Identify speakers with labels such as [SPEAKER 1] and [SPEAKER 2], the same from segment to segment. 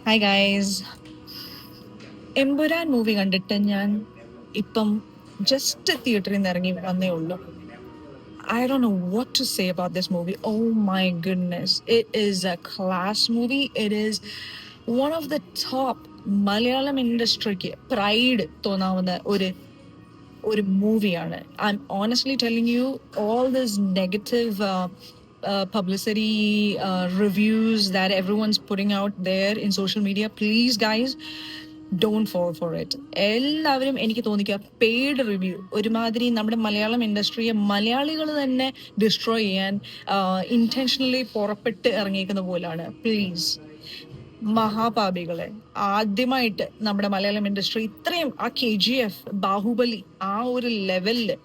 [SPEAKER 1] Hi guys. Empuraan movie കണ്ടിട്ട് ഞാൻ ഇപ്പം ജസ്റ്റ് തിയേറ്ററിൽ നിന്ന് ഇറങ്ങി വന്നേ ഉള്ളൂ. I don't know what to say about this movie. Oh my goodness. It is a class movie. It is one of the top Malayalam ഇൻഡസ്ട്രിക്ക് പ്രൈഡ് തോന്നാവുന്ന ഒരു മൂവിയാണ്. I'm honestly telling you, all this negative publicity reviews that everyone's putting out there in social media, please guys, don't fall for it. എല്ലാവരും എനിക്ക് തോന്നിക്കുക paid review ഒരുമാതിരി നമ്മുടെ മലയാളം ഇൻഡസ്ട്രിയെ മലയാളികൾ തന്നെ ഡിസ്ട്രോയ് ചെയ്യാൻ ഇന്റൻഷനലി പുറപ്പെട്ട് ഇറങ്ങിയിരിക്കുന്ന പോലാണ്. പ്ലീസ്, മഹാപാപികളെ, ആദ്യമായിട്ട് നമ്മുടെ മലയാളം ഇൻഡസ്ട്രി ഇത്രയും ആ KGF, ബാഹുബലി ആ ഒരു ലെവലില്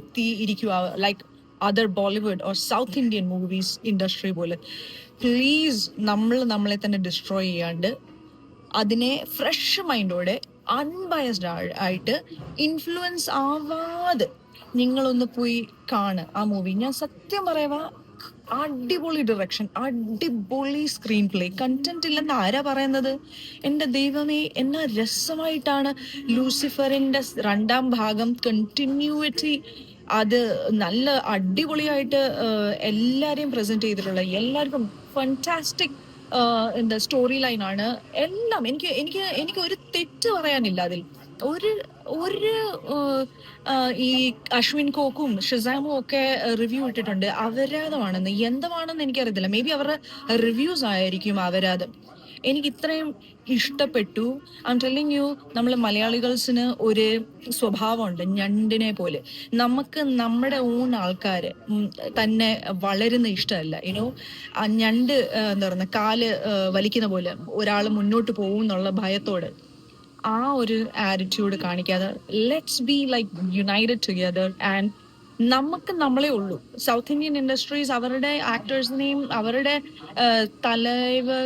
[SPEAKER 1] എത്തി ഇരിക്കുക, like other Bollywood or south Indian movies industry പോലെ. പ്ലീസ്, നമ്മളെ തന്നെ ഡിസ്ട്രോയ് ചെയ്യാണ്ട് അതിനെ ഫ്രഷ് മൈൻഡോടെ അൺബയസ്ഡ് ആയിട്ട് ഇൻഫ്ലുവൻസ് ആവാതെ നിങ്ങളൊന്ന് പോയി കാണുക ആ മൂവി. ഞാൻ സത്യം പറയുക, അടിപൊളി ഡയറക്ഷൻ, അടിപൊളി സ്ക്രീൻ പ്ലേ. കണ്ടന്റ് ഇല്ലെന്ന് ആരാ പറയുന്നത്? എൻ്റെ ദൈവമേ, എന്നാ രസമായിട്ടാണ് ലൂസിഫറിന്റെ രണ്ടാം ഭാഗം കണ്ടിന്യൂറ്റി അത് നല്ല അടിപൊളിയായിട്ട് എല്ലാരെയും പ്രസന്റ് ചെയ്തിട്ടുള്ള, എല്ലാവർക്കും ഫാന്റാസ്റ്റിക് എന്താ സ്റ്റോറി ലൈനാണ്. എല്ലാം എനിക്ക് എനിക്ക് എനിക്ക് ഒരു തെറ്റ് പറയാനില്ല അതിൽ. ഒരു ഒരു ഈ അശ്വിൻ കോക്കും ഷസാമും ഒക്കെ റിവ്യൂ ഇട്ടിട്ടുണ്ട് അപരാധമാണെന്ന്. എന്താണെന്ന് എനിക്കറിയത്തില്ല, മേ ബി അവരുടെ റിവ്യൂസ് ആയിരിക്കും അപരാധം. എനിക്ക് ഇത്രയും ഇഷ്ടപ്പെട്ടു. ഐ എം ടെല്ലിങ് യു, നമ്മൾ മലയാളികൾസിന് ഒരു സ്വഭാവമുണ്ട്, ഞണ്ടിനെ പോലെ. നമുക്ക് നമ്മുടെ ഓൺ ആൾക്കാര് തന്നെ വളരുന്ന ഇഷ്ടമല്ല. ഞണ്ട് എന്താ പറയുക, കാല് വലിക്കുന്ന പോലെ ഒരാൾ മുന്നോട്ട് പോകും എന്നുള്ള ഭയത്തോട് ആ ഒരു ആറ്റിറ്റ്യൂഡ് കാണിക്കാതെ let's be like United together. And നമുക്ക് നമ്മളെ ഉള്ളൂ. സൗത്ത് ഇന്ത്യൻ ഇൻഡസ്ട്രീസ് അവരുടെ ആക്ടേഴ്സിനെയും അവരുടെ തലൈവർ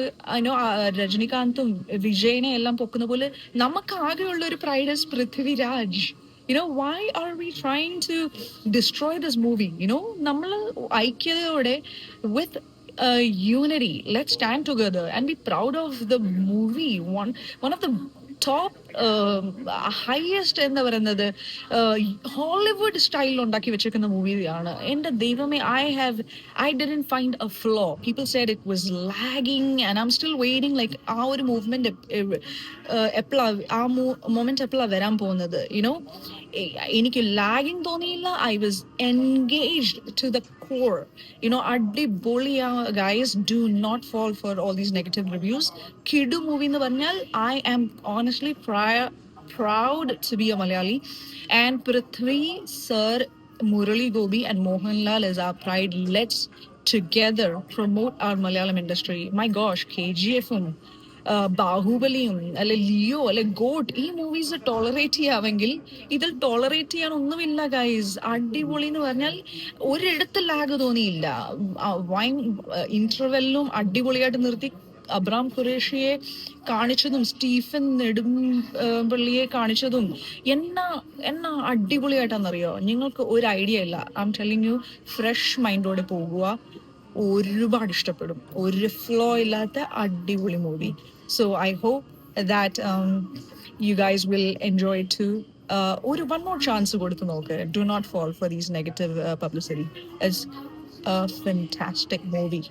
[SPEAKER 1] രജനികാന്തും വിജയനെ എല്ലാം പൊക്കുന്ന പോലെ നമുക്ക് ആകെയുള്ള ഒരു pride is Prithviraj. why are we trying to destroy this movie? നമ്മൾ ഐക്യതയോടെ with unity, let's stand together and be proud of the movie. One of the top highest എന്താ പറയുന്നത് ഹോളിവുഡ് സ്റ്റൈലിൽ ഉണ്ടാക്കി വെച്ചേക്കുന്ന മൂവിയാണ്. എൻ്റെ ദൈവമേ, I didn't find A flow. People said it was lagging and I am still waiting, like ആ ഒരു മൂവ്മെന്റ് മൊമെന്റ് എപ്പോഴാണ് വരാൻ പോകുന്നത്? എനിക്ക് ലാഗിങ് തോന്നിയില്ല. I was engaged to the core. അടിപൊളിയാ guys. Do not fall for all these negative reviews. കിഡു movie എന്ന് പറഞ്ഞാൽ I am honestly proud to be a Malayali, and Prithvi sir, Murali Gobi and Mohanlal is our pride. Let's together promote our Malayalam industry. My gosh, KGF ബാഹുബലിയും അല്ലെ Leo അല്ലെ God, ഈ movies tolerate ചെയ്യാമെങ്കിൽ ഇതിൽ tolerate ചെയ്യാൻ ഒന്നുമില്ല guys. അടിപൊളി എന്ന് പറഞ്ഞാൽ ഒരിടത്ത് ലാഗ് തോന്നിയില്ല. ഇന്റർവെല്ലും അടിപൊളിയായിട്ട് നിർത്തി. അബ്രാം ഖുറേഷിയെ കാണിച്ചതും സ്റ്റീഫൻ നെടുമ്പള്ളിയെ കാണിച്ചതും എന്നാ അടിപൊളിയായിട്ടാണെന്നറിയോ? നിങ്ങൾക്ക് ഒരു ഐഡിയ ഇല്ല. I am telling you, fresh മൈൻഡോടെ പോകുക, ഒരുപാട് ഇഷ്ടപ്പെടും. ഒരു ഫ്ലോ ഇല്ലാത്ത അടിപൊളി movie. So I hope that you guys will enjoy too. ഒരു വൺ മോർ ചാൻസ് കൊടുത്ത് നോക്ക്. Do not fall for these negative publicity. It's a fantastic movie.